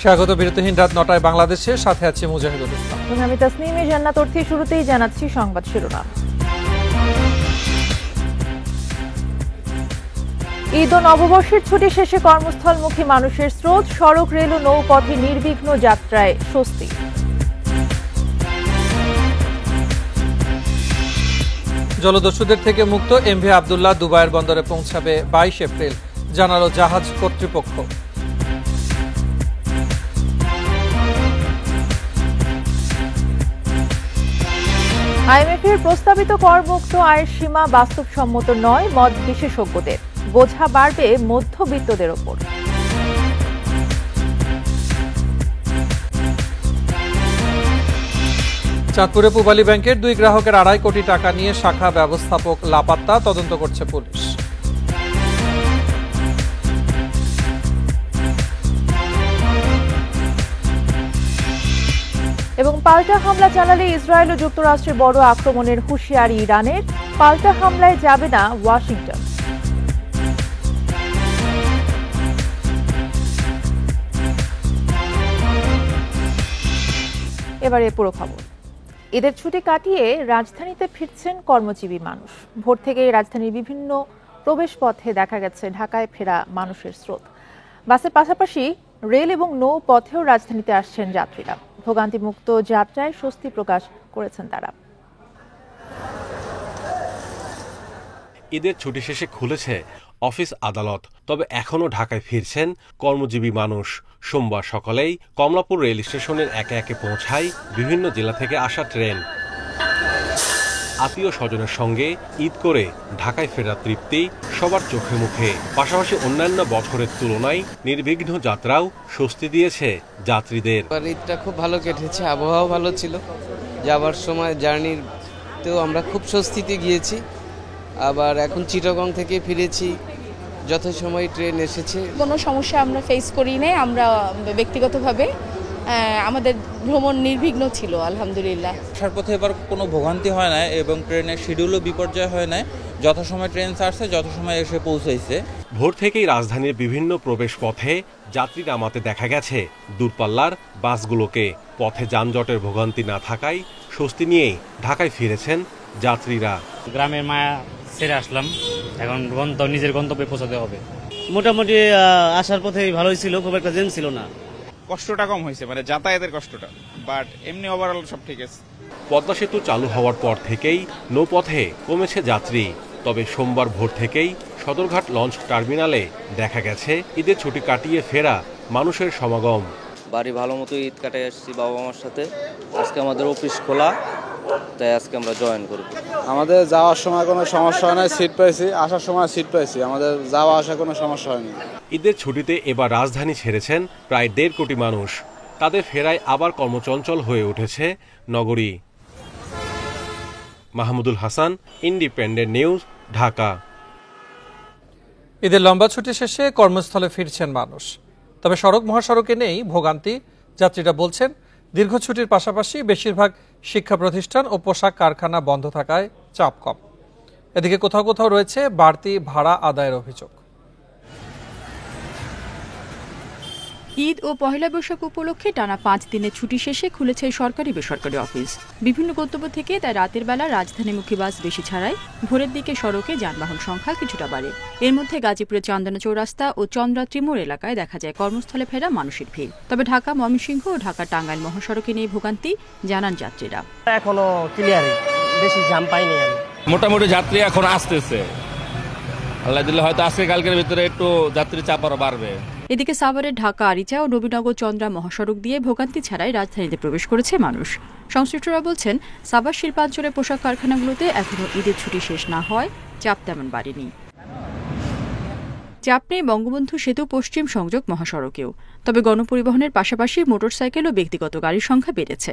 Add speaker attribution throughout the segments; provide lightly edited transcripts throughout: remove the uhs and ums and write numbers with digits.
Speaker 1: স্বাগত বিরতিহীন রাত 9টায় বাংলাদেশের সাথে আছে মুজাহিদুল ইসলাম।
Speaker 2: আমি তাসনিমে জান্নাত অর্থী। শুরুতেই জানাচ্ছি সংবাদ শিরোনাম। ঈদ ও নববর্ষের ছুটি শেষে কর্মস্থলমুখী মানুষের স্রোত, সড়ক, রেল ও নৌপথে নির্বিঘ্ন যাত্রায় স্বস্তি।
Speaker 1: জলদস্যুদের থেকে মুক্ত এমভি আবদুল্লাহ দুবাইয়ের বন্দরে পৌঁছাবে 22 এপ্রিল, জানালো জাহাজ কর্তৃপক্ষ।
Speaker 2: আইএমএফের প্রস্তাবিত করমুক্ত আয়ের সীমা বাস্তবসম্মত নয়, মত বিশেষজ্ঞদের। বোঝা বাড়বে মধ্যবিত্তদের ওপর।
Speaker 1: চাঁদপুরে পূবালী ব্যাংকের 2 গ্রাহকের 2.5 কোটি টাকা নিয়ে শাখা ব্যবস্থাপক লাপাত্তা, তদন্ত করছে পুলিশ।
Speaker 2: এবং পাল্টা হামলা চালালে ইসরায়েল ও যুক্তরাষ্ট্রের বড় আক্রমণের হুঁশিয়ারি ইরানের। পাল্টা হামলায় যাবে না ওয়াশিংটন। এবারে পুরো খবর। ঈদের ছুটি কাটিয়ে রাজধানীতে ফিরছেন কর্মজীবী মানুষ। ভোর থেকেই রাজধানীর বিভিন্ন প্রবেশ পথে দেখা গেছে ঢাকায় ফেরা মানুষের স্রোত। বাসের পাশাপাশি রেল এবং নৌ পথেও রাজধানীতে আসছেন যাত্রীরা। ভোগান্তিমুক্ত যাত্রায় স্বস্তি প্রকাশ করেছেন তারা।
Speaker 3: ঈদের ছুটি শেষে খুলেছে অফিস আদালত, তবে এখনও ঢাকায় ফিরছেন কর্মজীবী মানুষ। সোমবার সকালেই কমলাপুর রেল স্টেশনের একে একে পৌঁছায় বিভিন্ন জেলা থেকে আসা ট্রেন। আত্মীয় স্বজনের সঙ্গে ঈদ করে ঢাকায় ফেরার তৃপ্তি সবার চোখে মুখে। পাশাপাশি অন্যান্য বছরের তুলনায় নির্বিঘ্ন যাত্রাও স্বস্তি দিয়েছে যাত্রীদের।
Speaker 4: ঈদটা খুব ভালো কেটেছে, আবহাওয়া ভালো ছিল। যাওয়ার সময় জার্নিতেও আমরা খুব স্বস্তিতে গিয়েছি। আবার এখন চিটাগং থেকে ফিরেছি, যথাসময়ে ট্রেন এসেছে।
Speaker 5: কোনো সমস্যা আমরা ফেস করি নাই। আমরা ব্যক্তিগতভাবে আমাদের ভ্রমণ নির্বিঘ্ন ছিল, আলহামদুলিল্লাহ।
Speaker 6: আসার পথে এবার কোনো ভোগান্তি হয় না এবং ট্রেনের শিডিউলও বিপর্যয় হয় না। যথাসময় ট্রেন ছাড়ছে, যথাসময় এসে পৌঁছেছে।
Speaker 3: ভোর থেকেই রাজধানীর বিভিন্ন প্রবেশ পথে যাত্রী নামাতে দেখা গেছে দূরপাল্লার বাসগুলোকে। পথে যানজটের ভোগান্তি না থাকায় স্বস্তি নিয়েই ঢাকায় ফিরেছেন যাত্রীরা।
Speaker 7: গ্রামের মায়া ছেড়ে আসলাম, এখন নিজের গন্তব্যে পৌঁছাতে হবে। মোটামুটি আসার পথে ভালোই ছিল, খুব একটা জ্যাম ছিল না।
Speaker 8: কষ্টটা কম হয়েছে, মানে যাতায়াতের কষ্টটা, বাট এমনি ওভারঅল সব ঠিক আছে।
Speaker 3: পদ্মা সেতু চালু হওয়ার পর থেকেই নৌপথে কমেছে যাত্রী, তবে সোমবার ভোর থেকেই সদরঘাট লঞ্চ টার্মিনালে দেখা গেছে ঈদের ছুটি কাটিয়ে ফেরা মানুষের সমাগম।
Speaker 9: বাড়ি ভালো মতো ঈদ কাটাই আসছি বাবা মার সাথে। আজকে আমাদের অফিস খোলা, তাই আজকে আমরা জয়েন করব।
Speaker 10: আমাদের যাওয়ার সময় কোনো সমস্যা হয় না, সিট পেয়েছি। আসার সময় সিট পেয়েছি, আমাদের যাওয়া আসা কোনো সমস্যা হয়নি।
Speaker 3: ঈদের ছুটিতে এবার রাজধানী ছেড়েছেন প্রায় 1.5 কোটি মানুষ। তাদের ফেরায় আবার কর্মচঞ্চল হয়ে উঠেছে নগরী। Mahmudul Hasan, independent news, Dhaka.
Speaker 1: ঈদের লম্বা ছুটি শেষে কর্মস্থলে ফিরছেন মানুষ, তবে সড়ক মহাসড়কে নেই ভোগান্তি। যাত্রীরা বলছেন দীর্ঘ ছুটির পাশাপাশি বেশিরভাগ শিক্ষা প্রতিষ্ঠান ও পোশাক কারখানা বন্ধ থাকায় চাপ কম। এদিকে কোথাও কোথাও রয়েছে বাড়তি ভাড়া আদায়ের অভিযোগ।
Speaker 11: ঈদ ও পহেলা বৈশাখ উপলক্ষে টানা 5 দিনের ছুটি শেষে খুলেছে সরকারি বেসরকারি অফিস। বিভিন্ন গন্তব্য থেকে তাই রাতের বেলা রাজধানীমুখী বাস বেশি ছাড়ায় ভোরের দিকে সড়কে যানবাহন সংখ্যা কিছুটা বাড়ে। এর মধ্যে গাজীপুরের চান্দনা চৌরাস্তা ও চন্দ্রা ত্রিমোড় এলাকায় দেখা যায় কর্মস্থলে ফেরা মানুষের ভিড়। তবে ঢাকা, ময়মনসিংহ ও ঢাকা টাঙ্গাইল মহাসড়কে নিয়ে ভোগান্তি, জানান যাত্রীরা।
Speaker 7: এখনো ক্লিয়ার, বেশি জ্যাম পাইনি আমি।
Speaker 12: মোটামুটি যাত্রী এখন আসতেছে, আল্লাহ দিলে হয়তো আজকে কালকের ভিতরে একটু যাত্রী চাপ আরো বাড়বে।
Speaker 11: এদিকে সাভারের ঢাকা আরিচা ও নবীনগর চন্দ্রা মহাসড়ক দিয়ে ভোগান্তি ছাড়াই রাজধানীতে প্রবেশ করেছে মানুষ। সংশ্লিষ্টরা বলছেন সাভার শিল্পাঞ্চলের পোশাক কারখানাগুলোতে এখনও ঈদের ছুটি শেষ না হয় চাপ তেমন বাড়েনি। চাপ নেই বঙ্গবন্ধু সেতু পশ্চিম সংযোগ মহাসড়কেও, তবে গণপরিবহনের পাশাপাশি মোটরসাইকেল ও ব্যক্তিগত গাড়ির সংখ্যা বেড়েছে।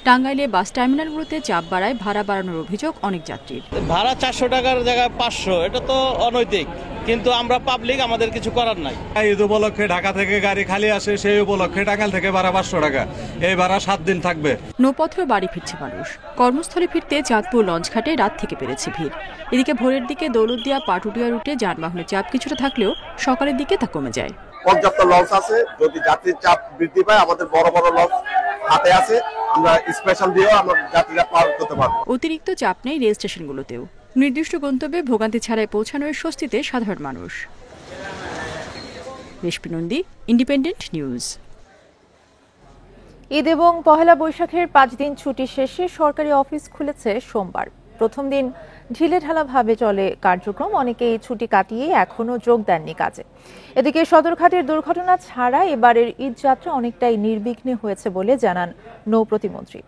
Speaker 11: টাঙ্গাইলে বাস টার্মিনালগুলোতে চাপ বাড়ায় ভাড়া বাড়ানোর অভিযোগ অনেক যাত্রীর।
Speaker 13: ভাড়া 400 টাকার জায়গায় 500, এটা তো অনৈতিক, কিন্তু আমরা পাবলিক, আমাদের কিছু করার নাই।
Speaker 14: ঈদ উপলক্ষে ঢাকা থেকে গাড়ি খালি আসে, সেই উপলক্ষে টাঙ্গাইল থেকে ভাড়া 500 টাকা। এই ভাড়া 7 দিন থাকবে।
Speaker 11: নৌপথেও বাড়ি ফিরছে মানুষ। কর্মস্থলে ফিরতে চাঁদপুর লঞ্চঘাটে রাত থেকে বেড়েছে ভিড়। এদিকে ভোরের দিকে দৌলতদিয়া পাটুরিয়া রুটে যানবাহনের চাপ কিছুটা থাকলেও সকালের দিকে তা কমে যায়।
Speaker 15: পর্যাপ্ত লঞ্চ আছে, যদি যাত্রীর চাপ বৃদ্ধি পায় আমাদের বড় বড় লঞ্চ হাতে আছে, আমরা স্পেশাল দিয়েও আমরা যাত্রীরা পার করতে পারবো।
Speaker 11: অতিরিক্ত চাপ নেই রেল স্টেশনগুলোতেও। নির্দিষ্ট গন্তব্যে ভোগান্তি ছাড়াই পৌঁছানোর স্বস্তিতে সাধারণ মানুষ। রেশমি নন্দী, ইন্ডিপেন্ডেন্ট নিউজ।
Speaker 2: ঈদ এবং পহেলা বৈশাখের 5 দিন ছুটি শেষে সরকারি অফিস খুলেছে সোমবার। প্রথম দিন ঢিলেঢালাভাবে চলে কার্যক্রম, অনেকেই ছুটি কাটিয়ে এখনো যোগ দেননি কাজে। এদিকে সদরঘাটের দুর্ঘটনা ছাড়া এবারের ঈদ যাত্রা অনেকটাই নির্বিঘ্নে হয়েছে বলে জানান নৌ প্রতিমন্ত্রী।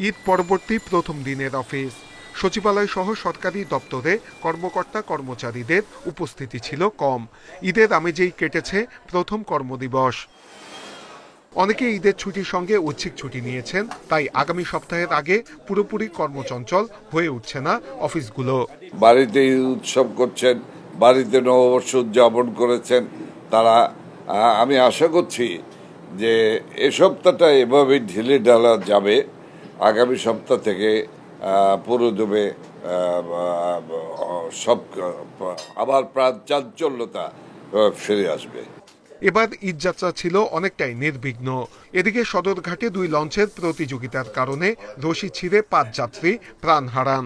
Speaker 16: ঈদ পরবর্তী প্রথম দিনের অফিস সচিবালয় সহ সরকারি দপ্তরে কর্মকর্তা কর্মচারীদের উপস্থিতি ছিল কম। ঈদের আমেজেই কেটেছে প্রথম কর্মদিবস। অনেকে ঈদের ছুটির সঙ্গে ঐচ্ছিক ছুটি নিয়েছেন, তাই আগামী সপ্তাহের আগে পুরোপুরি কর্মচঞ্চল হয়ে উঠছে না অফিসগুলো।
Speaker 17: বাড়িতে উৎসব করছেন, বাড়িতে নববর্ষ উদযাপন করেছেন তারা। আমি আশা করছি যে এ সপ্তাহটা এভাবে ঢিলে ঢালা যাবে, আগামী সপ্তাহ থেকে পুরোদমে সব আবার প্রাণচাঞ্চল্যতা ফিরে আসবে।
Speaker 16: এবার ঈদযাত্রা ছিল অনেকটাই নির্বিঘ্ন। এদিকে সদরঘাটে 2 লঞ্চের প্রতিযোগিতার কারণে রশি ছিঁড়ে 5 যাত্রী প্রাণ হারান।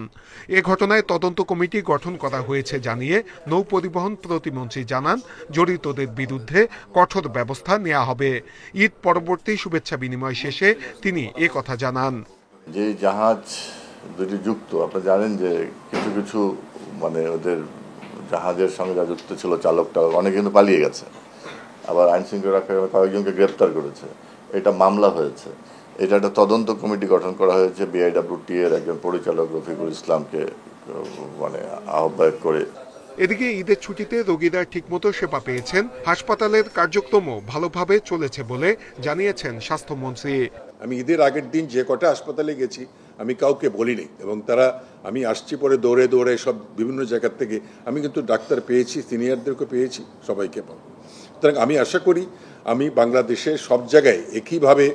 Speaker 16: এ ঘটনায় তদন্ত কমিটি গঠন করা হয়েছে জানিয়ে নৌ পরিবহন প্রতিমন্ত্রী জানান, জড়িতদের বিরুদ্ধে কঠোর ব্যবস্থা নেওয়া হবে। ঈদ পরবর্তী শুভেচ্ছা বিনিময় শেষে তিনি এ কথা জানান।
Speaker 18: যে জাহাজ দুটি যুক্ত, আপনারা জানেন যে কিছু কিছু মানে ওদের জাহাজের সঙ্গে যা যুক্ত ছিল চালকটা অনেকে কিন্তু পালিয়ে গেছে, আবার আইন শৃঙ্খলা রক্ষা কয়েকজনকে গ্রেপ্তার করেছে। এটা মামলা হয়েছে, এটা একটা তদন্ত কমিটি গঠন করা হয়েছে। BIWT এর একজন পরিচালক রফিকুল ইসলামকে মানে আহ্বায়ক করে।
Speaker 16: এদিকে ঈদের ছুটিতে রোগীরা ঠিকমতো সেবা পেয়েছেন, হাসপাতালের কার্যক্রমও ভালোভাবে চলেছে বলে জানিয়েছেন স্বাস্থ্যমন্ত্রী।
Speaker 19: আমি ঈদের আগের দিন যে কটা হাসপাতালে গেছি আমি কাউকে বলিনি, এবং আমি আসছি পরে দৌড়ে দৌড়ে সব বিভিন্ন জায়গার থেকে আমি কিন্তু ডাক্তার পেয়েছি, সিনিয়রদেরকে পেয়েছি, সবাইকে পাবো। সুতরাং আমি আশা করি আমি বাংলাদেশের সব জায়গায় একইভাবে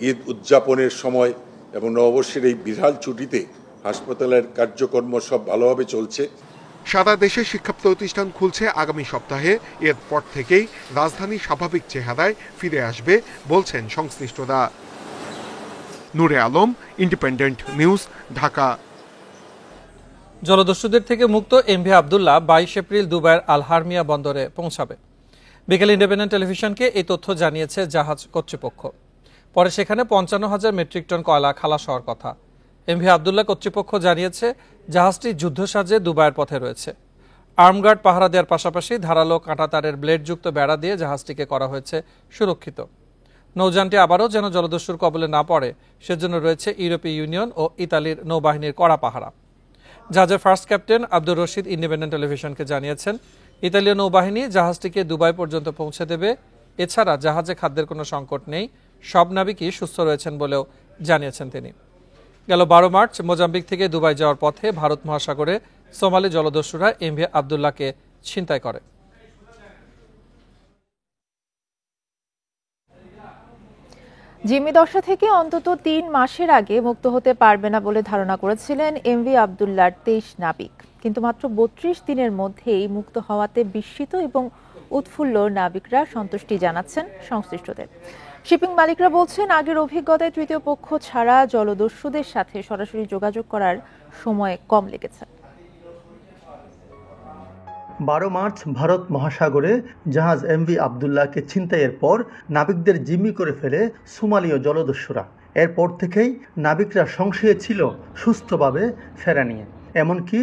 Speaker 19: ঈদ উদযাপনের সময় এবং নববর্ষের এই বিশাল ছুটিতে হাসপাতালের কার্যক্রম সব ভালোভাবে চলছে।
Speaker 16: সারা দেশে শিক্ষা প্রতিষ্ঠান খুলছে আগামী সপ্তাহে। এরপর থেকেই রাজধানী স্বাভাবিক চেহারায় ফিরে আসবে বলছেন সংশ্লিষ্টরা। নূরে আলম, ইন্ডিপেন্ডেন্ট নিউজ, ঢাকা।
Speaker 1: জলদস্যুদের থেকে মুক্ত MV আবদুল্লাহ 22 এপ্রিল দুবাইয়ের আল হারমিয়া বন্দরে পৌঁছাবে। বিকেল ইন্ডিপেন্ডেন্ট টেলিভিশনকে এই তথ্য জানিয়েছে জাহাজ কর্তৃপক্ষ। পরে সেখানে 55,000 মেট্রিক টন কয়লা খালাস হওয়ার কথা। MV আবদুল্লাহ কর্তৃপক্ষ জানিয়েছে জাহাজটি যুদ্ধসাজে দুবাইয়ের পথে রয়েছে। আর্মগার্ড পাহারা দেওয়ার পাশাপাশি ধারালো কাঁটাতারের ব্লেডযুক্ত বেড়া দিয়ে জাহাজটিকে করা হয়েছে সুরক্ষিত। নৌযানটি আবারও যেন জলদস্যুর কবলে না পড়ে সেজন্য রয়েছে ইউরোপীয় ইউনিয়ন ও ইতালির নৌবাহিনীর কড়া পাহারা। জাহাজের first captain Abdur Rashid independent টেলিভিশনকে জানিয়েছেন, ইতালীয় নৌবাহিনী জাহাজটিকে দুবাই পর্যন্ত পৌঁছে দেবে। এছাড়া জাহাজে খাদ্যের কোনো সংকট নেই, সব নাবিকই সুস্থ রয়েছেন বলেও জানিয়েছেন তিনি। গেল 12 মার্চ মোজাম্বিক থেকে দুবাই যাওয়ার পথে ভারত মহাসাগরে সোমালি জলদস্যুরা MV আবদুল্লাহকে ছিনতাই করে।
Speaker 2: জিম্মি দশা থেকে অন্তত 3 মাসের আগে মুক্ত হতে পারবে না বলে ধারণা করেছিলেন MV আবদুল্লাহর 23 নাবিক, কিন্তু মাত্র 32 দিনের মধ্যেই মুক্ত হওয়াতে বিস্মিত এবং উৎফুল্ল নাবিকরা সন্তুষ্টি জানাচ্ছেন সংশ্লিষ্টদের। শিপিং মালিকরা বলছেন, আগের অভিজ্ঞতায় তৃতীয় পক্ষ ছাড়া জলদস্যুদের সাথে সরাসরি যোগাযোগ করার সময় কম লেগেছে।
Speaker 20: 12 মার্চ ভারত মহাসাগরে জাহাজ MV আবদুল্লাহকে ছিনতাইয়ের পর নাবিকদের জিম্মি করে ফেলে সোমালীয় জলদস্যুরা। এরপর থেকেই নাবিকরা সংশয়ে ছিল সুস্থভাবে ফেরা নিয়ে, এমনকি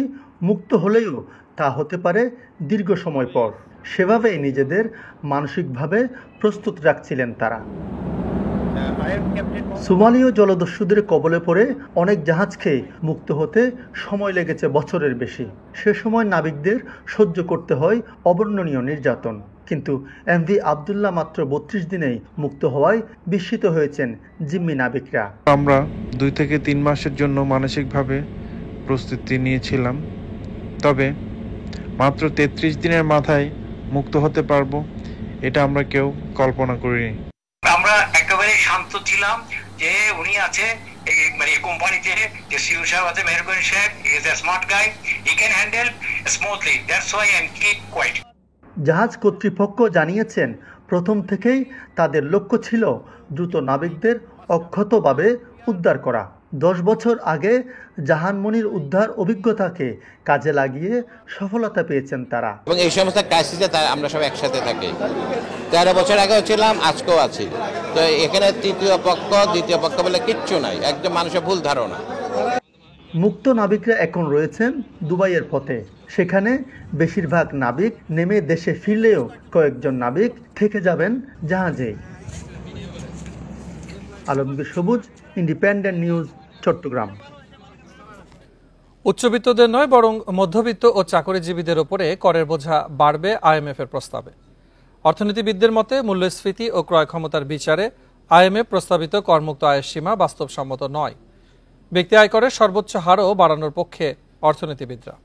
Speaker 20: মুক্ত হলেও তা হতে পারে দীর্ঘ সময় পর। সেভাবেই নিজেদের মানসিকভাবে প্রস্তুত রাখছিলেন তারা। সোমালীয় জলদস্যুদের কবলে পড়ে অনেক জাহাজকে মুক্ত হতে সময় লেগেছে বছরের বেশি। সে সময় নাবিকদের সহ্য করতে হয় অবর্ণনীয় নির্যাতন, কিন্তু MV আবদুল্লাহ মাত্র 32 দিনেই মুক্ত হওয়ায় বিস্মিত হয়েছেন জিম্মি নাবিকরা।
Speaker 21: আমরা 2 থেকে 3 মাসের জন্য মানসিকভাবে প্রস্তুতি নিয়েছিলাম, তবে মাত্র 33 দিনের মাথায় মুক্ত হতে পারবো এটা আমরা কেউ কল্পনা করিনি।
Speaker 22: আমরা একেবারে শান্ত ছিলাম যে উনি আছে,
Speaker 4: মানে কোম্পানিতে যে সিও সাহেব আছে মেহেরগঞ্জ সাহেব, he is a smart guy, he can handle smoothly, that's why I am keep quiet.
Speaker 20: জাহাজ কর্তৃপক্ষ জানিয়েছেন প্রথম থেকেই তাদের লক্ষ্য ছিল দ্রুত নাবিকদের অক্ষতভাবে উদ্ধার করা। 10 বছর আগে জাহানমনির উদ্ধার অভিজ্ঞতাকে কাজে লাগিয়ে সফলতা পেয়েছেন তারা।
Speaker 22: এবং এই সমস্ত ক্রাইসিসে আমরা সব একসাথে থাকি। 13 বছর আগেও ছিলাম, আজকেও আছি। তো এখানে তৃতীয় পক্ষ দ্বিতীয় পক্ষ বলে কিচ্ছু নাই, একদম মানুষের ভুল ধারণা।
Speaker 20: মুক্ত নাবিকরা এখন রয়েছেন দুবাইয়ের পথে। সেখানে বেশিরভাগ নাবিক নেমে দেশে ফিরলেও কয়েকজন নাবিক থেকে যাবেন জাহাজে। আলমগীর সবুজ, ইন্ডিপেন্ডেন্ট নিউজ, চট্টগ্রাম।
Speaker 1: উচ্চবিত্তদের নয় বরং মধ্যবিত্ত ও চাকরিজীবীদের উপরে করের বোঝা বাড়বে আইএমএফ এর প্রস্তাবে। অর্থনীতিবিদদের মতে মূল্যস্ফীতি ও ক্রয় ক্ষমতার বিচারে আইএমএফ প্রস্তাবিত করমুক্ত আয়ের সীমা বাস্তবসম্মত নয়। ব্যক্তি আয়করের সর্বোচ্চ হারও বাড়ানোর পক্ষে অর্থনীতিবিদরা।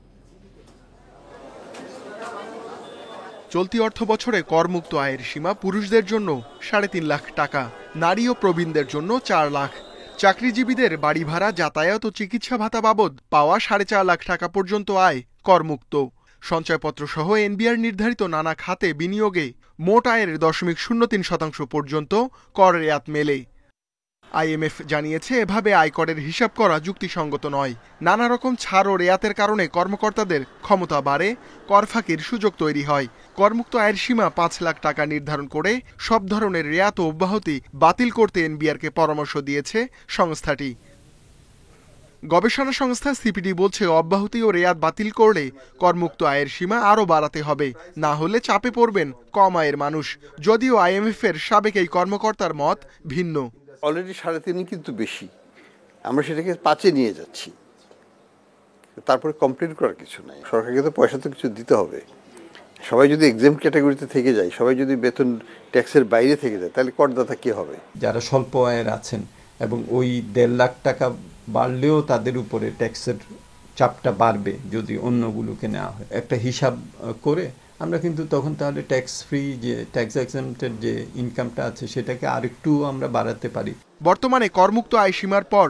Speaker 23: চলতি অর্থ বছরে করমুক্ত আয়ের সীমা পুরুষদের জন্য 3.5 লাখ টাকা, নারী ও প্রবীণদের জন্য 4 লাখ। চাকরিজীবীদের বাড়ি ভাড়া, যাতায়াত ও চিকিৎসা ভাতা বাবদ পাওয়া 4.5 লাখ টাকা পর্যন্ত আয় করমুক্ত। সঞ্চয়পত্র সহ এনবিআর নির্ধারিত নানা খাতে বিনিয়োগে মোট আয়ের 0.03% পর্যন্ত কর রেয়াত মেলে। আইএমএফ জানিয়েছে এভাবে আয়করের হিসাব করা যুক্তিসঙ্গত নয়। নানা রকম ছাড় ও রেয়াতের কারণে কর্মকর্তাদের ক্ষমতা বাড়ে, কর ফাঁকির সুযোগ তৈরি হয়। করমুক্ত আয়ের সীমা 5 লাখ টাকা নির্ধারণ করে সব ধরনের রেয়াত ও অব্যাহতি বাতিল করতে এনবিআরকে পরামর্শ দিয়েছে সংস্থাটি। গবেষণা সংস্থা সিপিডি বলছে অব্যাহতি ও রেয়াত বাতিল করলে করমুক্ত আয়ের সীমা আরও বাড়াতে হবে, না হলে চাপে পড়বেন কম আয়ের মানুষ। যদিও আইএমএফ এর সাবেক এই কর্মকর্তার মত ভিন্ন।
Speaker 24: অলরেডি 3.5 কিন্তু বেশি, আমরা সেটাকে 5-এ নিয়ে যাচ্ছি। তারপরে কমপ্লেন করার কিছু নাই। সরকারকে তো পয়সা তো কিছু দিতে হবে। সবাই যদি এক্সাম ক্যাটাগরিতে থেকে যায়, সবাই যদি বেতন ট্যাক্সের বাইরে থেকে যায়, তাহলে করদাতা কি হবে?
Speaker 25: যারা স্বল্প আয়ের আছেন এবং ওই 1.5 লাখ টাকা বাড়লেও তাদের উপরে ট্যাক্সের চাপটা বাড়বে যদি অন্যগুলোকে নেওয়া হয়। একটা হিসাব করে আমরা কিন্তু তখন তাহলে ট্যাক্স ফ্রি যে ট্যাক্স এক্সাম্পটেড যে ইনকামটা আছে সেটাকে আরেকটু আমরা বাড়াতে পারি।
Speaker 23: বর্তমানে করমুক্ত আয় সীমার পর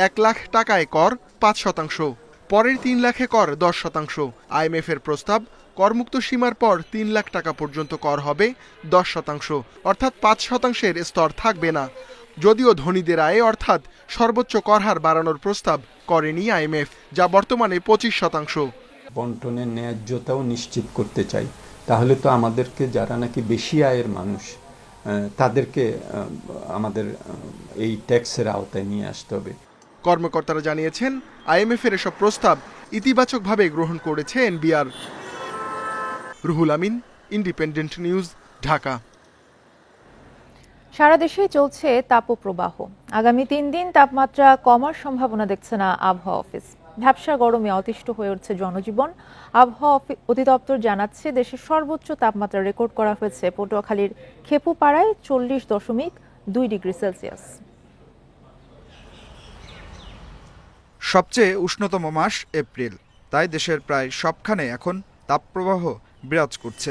Speaker 23: 1 লাখ টাকায় কর 5%, পরের 3 লাখে কর 10%। আইএমএফ এর প্রস্তাব করমুক্ত সীমার পর 3 লাখ টাকা পর্যন্ত কর হবে 10%, অর্থাৎ 5%-এর স্তর থাকবে না। যদিও ধনীদের আয়ে অর্থাৎ সর্বোচ্চ কর হার বাড়ানোর প্রস্তাব করেনি আইএমএফ, যা বর্তমানে 25%।
Speaker 25: বন্টনের ন্যায্যতাও নিশ্চিত করতে চাই। তাহলে তো আমাদেরকে যারা নাকি বেশি আয়ের মানুষ তাদেরকে আমাদের এই ট্যাক্সের আওতায় নিয়ে আসতে হবে।
Speaker 23: কর্মকর্তারা জানিয়েছেন আইএমএফ এর এসব প্রস্তাব ইতিবাচকভাবে গ্রহণ করেছে NBR. Ruhul Amin, independent news, Dhaka.
Speaker 2: সারা দেশে চলছে তাপপ্রবাহ। আগামী 3 দিন তাপমাত্রা কমার সম্ভাবনা দেখছে না আবহাওয়া অফিস। ঝাপসা গরমে অতিষ্ঠ হয়ে উঠছে জনজীবন। আবহাওয়া অধিদপ্তর জানাচ্ছে দেশের সর্বোচ্চ তাপমাত্রা রেকর্ড করা হয়েছে পটুয়াখালীর খেপুপাড়ায় 40.2 ডিগ্রি সেলসিয়াস।
Speaker 26: সবচেয়ে উষ্ণতম মাস এপ্রিল, তাই দেশের প্রায় সবখানে এখন তাপপ্রবাহ বিরাজ করছে।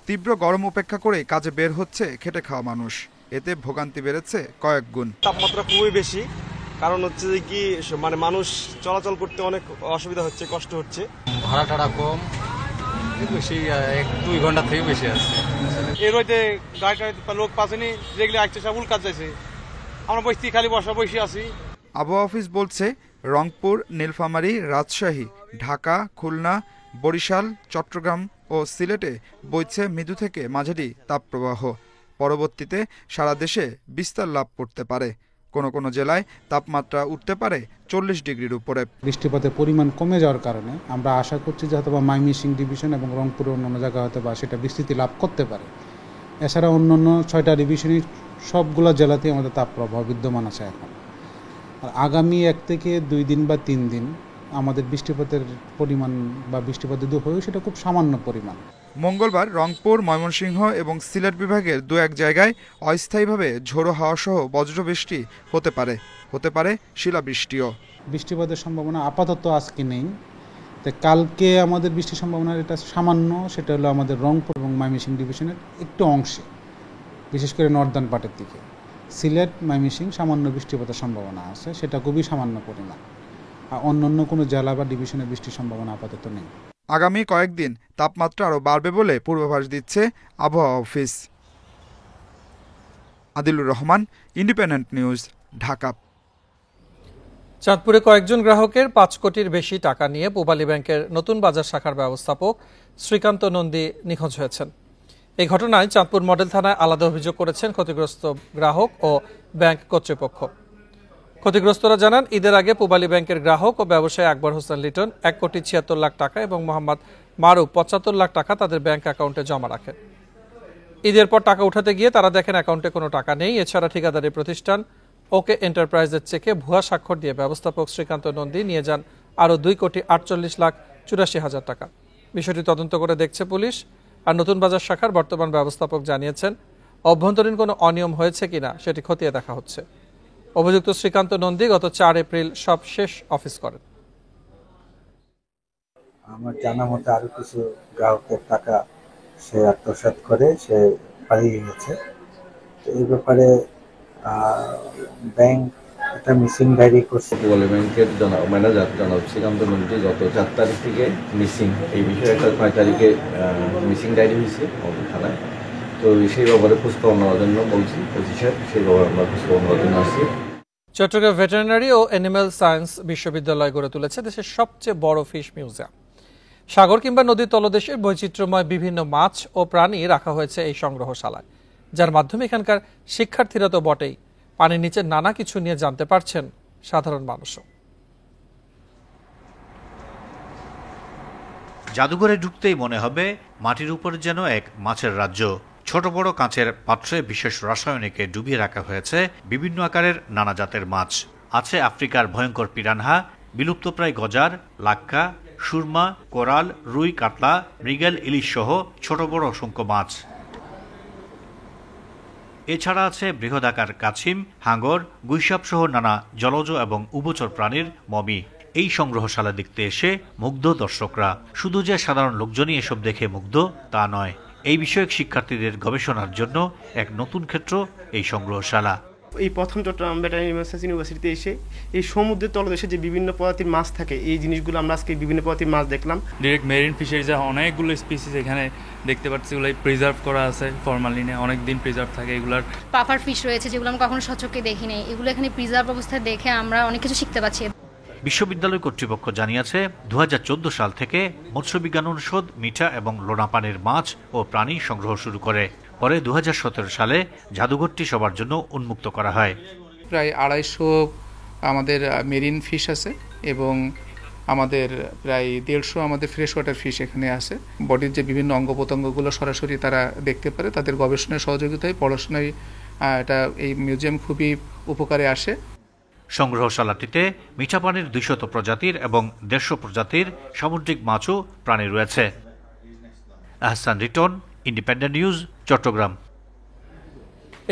Speaker 26: তীব্র গরম উপেক্ষা করে কাজে বের হচ্ছে খেটে খাওয়া মানুষ। এতে ভোগান্তি বেড়েছে কয়েক গুণ।
Speaker 27: তাপমাত্রা খুবই বেশি, কারণ হচ্ছে যে কি মানে মানুষ চলাচল করতে অনেক অসুবিধা হচ্ছে, কষ্ট হচ্ছে।
Speaker 28: ভাড়া টাড়া কম, বেশি 1-2 ঘন্টা থেকে বেশি আসছে।
Speaker 27: এর হইতে গাড়ি লোক পাচ্ছেনি, যেগুলি আসছে সব উল্কাত যাচ্ছে। আমরা বসছি খালি বসে আছি।
Speaker 26: আবহাওয়া অফিস বলছে রংপুর, নীলফামারী, রাজশাহী, ঢাকা, খুলনা, বরিশাল, চট্টগ্রাম ও সিলেটে বইছে মৃদু থেকে মাঝারি তাপপ্রবাহ। পরবর্তীতে সারা দেশে বিস্তার লাভ করতে পারে। কোনো কোনো জেলায় তাপমাত্রা উঠতে পারে 40 ডিগ্রির উপরে।
Speaker 29: বৃষ্টিপাতের পরিমাণ কমে যাওয়ার কারণে আমরা আশা করছি যে হয়তো ময়মনসিংহ ডিভিশন এবং রংপুরের অন্যান্য জায়গায় হয়তো বা সেটা বিস্তৃতি লাভ করতে পারে। এছাড়া অন্যান্য 6টা ডিভিশনের সবগুলো জেলাতেই আমাদের তাপপ্রবাহ বিদ্যমান আছে এখন। আর আগামী 1 থেকে 2 দিন বা 3 দিন আমাদের বৃষ্টিপাতের পরিমাণ বা বৃষ্টিপাত যদি হয় সেটা খুব সামান্য পরিমাণ।
Speaker 26: মঙ্গলবার রংপুর, ময়মনসিংহ এবং সিলেট বিভাগের 2-1 জায়গায় অস্থায়ীভাবে ঝোড়ো হাওয়া সহ বজ্রবৃষ্টি হতে পারে শিলাবৃষ্টিও।
Speaker 29: বৃষ্টিপাতের সম্ভাবনা আপাতত আজকে নেই। তো কালকে আমাদের বৃষ্টির সম্ভাবনা এটা সামান্য, সেটা হলো আমাদের রংপুর এবং ময়মনসিংহ ডিভিশনের একটু অংশে, বিশেষ করে নর্দার্ন পার্টের দিকে। সিলেট ময়মনসিংহ সামান্য বৃষ্টিপাতের সম্ভাবনা আছে, সেটা খুবই সামান্য পরিমাণ। আর অন্যান্য কোনো জেলা বা ডিভিশনে বৃষ্টির সম্ভাবনা আপাতত নেই।
Speaker 26: আগামী কয়েকদিন তাপমাত্রা আরও বাড়বে বলে পূর্বাভাস দিচ্ছে আবহাওয়া office. Adilur Rahman, independent news, Dhaka.
Speaker 1: চাঁদপুরে কয়েকজন গ্রাহকের 5 কোটির বেশি টাকা নিয়ে পূবালী ব্যাংকের নতুন বাজার শাখার ব্যবস্থাপক শ্রীকান্ত নন্দী নিখোঁজ হয়েছেন। এই ঘটনায় চাঁদপুর মডেল থানায় আলাদা অভিযোগ করেছেন ক্ষতিগ্রস্ত গ্রাহক ও ব্যাংক কর্তৃপক্ষ। ক্ষতিগ্রস্তরা জানান, ঈদের আগে পূবালী ব্যাংকের গ্রাহক ও ব্যবসায়ী আকবর হোসেন লিটন 1 কোটি 76 লাখ টাকা এবং মোহাম্মদ মারুফ 75 লাখ টাকা তাদের ব্যাংক অ্যাকাউন্টে জমা রাখেন। ঈদের পর টাকা উঠাতে গিয়ে তারা দেখেন অ্যাকাউন্টে কোনো টাকা নেই। এছাড়া ঠিকাদারি প্রতিষ্ঠান ওকে এন্টারপ্রাইজের চেকে ভুয়া স্বাক্ষর দিয়ে ব্যবস্থাপক শ্রীকান্ত নন্দী নিয়ে যান আরও 2 কোটি 48 লাখ 84 হাজার টাকা। বিষয়টি তদন্ত করে দেখছে পুলিশ। আর নতুন বাজার শাখার বর্তমান ব্যবস্থাপক জানিয়েছেন, অভ্যন্তরীণ কোনো অনিয়ম হয়েছে কিনা সেটি খতিয়ে দেখা হচ্ছে। অভিযুক্ত শ্রীকান্ত নন্দী গত 4 এপ্রিল সব শেষ অফিস করেন।
Speaker 3: আমার জানা মতে আরো কিছু গ্রাহকের টাকা সে আত্মসাৎ করে সে পালিয়ে গেছে। এই ব্যাপারে ব্যাংক একটা মিসিং ডায়েরি করছে।
Speaker 5: পূবালী ব্যাংকের ম্যানেজার জনাব শ্রীকান্ত নন্দী গত 4 তারিখ থেকে মিসিং। এই বিষয়ে একটা 6 তারিখে মিসিং ডায়েরি হয়েছে আমাদের থানায়। তো সেই ব্যাপারে খোঁজখবর নেওয়ার জন্য বলছি ওসি সাহেব, সেই ব্যাপারে আমরা খোঁজখবর নেওয়ার জন্য আসছি।
Speaker 1: চট্টগ্রাম ভেটেরিনারি ও অ্যানিম্যাল সায়েন্স বিশ্ববিদ্যালয় গড়ে তুলেছে দেশের সবচেয়ে বড় ফিশ মিউজিয়াম। সাগর কিংবা নদীর তলদেশের বৈচিত্র্যময় বিভিন্ন মাছ ও প্রাণী রাখা হয়েছে এই সংগ্রহশালায়, যার মাধ্যমে এখানকার শিক্ষার্থীরা তো বটেই, পানির নিচে নানা কিছু নিয়ে জানতে পারছেন সাধারণ মানুষও।
Speaker 6: জাদুঘরে ঢুকতেই মনে হবে মাটির উপর যেন এক মাছের রাজ্য। ছোট বড় কাঁচের পাত্রে বিশেষ রাসায়নিকে ডুবিয়ে রাখা হয়েছে বিভিন্ন আকারের নানা জাতের মাছ। আছে আফ্রিকার ভয়ঙ্কর পিরানহা, বিলুপ্তপ্রায় গজার, লাক্কা, সুরমা, কোরাল, রুই, কাতলা, মৃগেল, ইলিশ সহ ছোট বড় অসংখ্য মাছ। এছাড়া আছে বৃহদাকার কাছিম, হাঙ্গর, গুইসাপ সহ নানা জলজ এবং উভচর প্রাণীর মমি। এই সংগ্রহশালা দেখতে এসে মুগ্ধ দর্শকরা। শুধু যে সাধারণ লোকজনই এসব দেখে মুগ্ধ তা নয়, এই বিষয়ক শিক্ষার্থীদের গবেষণার জন্য এক নতুন ক্ষেত্র এই সংগ্রহশালা।
Speaker 7: এই প্রথম চট্টগ্রাম ভেটেরিনারি ইউনিভার্সিটিতে এসে এই সমুদ্রের তলদেশে যে বিভিন্ন প্রজাতির মাছ থাকে, এই জিনিসগুলো আমরা আজকে বিভিন্ন প্রজাতির মাছ দেখলাম।
Speaker 8: ডিরেক্ট মেরিন ফিশারিজ অনেকগুলো স্পিসিস এখানে দেখতে পাচ্ছি, এগুলো প্রিজার্ভ করা আছে ফরমালিনে, অনেক দিন প্রিজার্ভ থাকে। এগুলার
Speaker 9: পাফার ফিশ রয়েছে যেগুলো আমরা কখনো সচক্ষে দেখি নাই, এগুলো এখানে প্রিজার্ভ অবস্থায় দেখে আমরা অনেক কিছু শিখতে পারছি।
Speaker 6: বিশ্ববিদ্যালয় কর্তৃপক্ষ জানিয়েছে 2014 সাল থেকে মৎস্য বিজ্ঞান অনুষদ মিঠা এবং লোনা পানির মাছ ও প্রাণী সংগ্রহ শুরু করে। পরে 2017 সালে জাদুঘরটি সবার জন্য উন্মুক্ত করা হয়।
Speaker 10: প্রায় 250 আমাদের মেরিন ফিশ আছে এবং আমাদের প্রায় 150 আমাদের ফ্রেশ ওয়াটার ফিশ এখানে আছে। বডির যে বিভিন্ন অঙ্গ প্রত্যঙ্গগুলো সরাসরি তারা দেখতে পারে, তাদের গবেষণায় সহযোগিতায় পড়াশোনায় এটা এই মিউজিয়াম খুবই উপকারে আসে।
Speaker 6: সংগ্রহশালাটিতে মিঠা পানির 200 প্রজাতির এবং 150 প্রজাতির সামুদ্রিক মাছও প্রাণী রয়েছে। Ahsan Riton, independent news, Chittagong.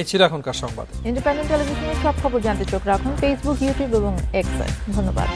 Speaker 1: এই ছিল এখনকার সংবাদ।
Speaker 2: ইন্ডিপেন্ডেন্ট টেলিভিশনের সব খবর জানতে চোখ রাখুন ফেসবুক, ইউটিউব এবং এক্সে। ধন্যবাদ।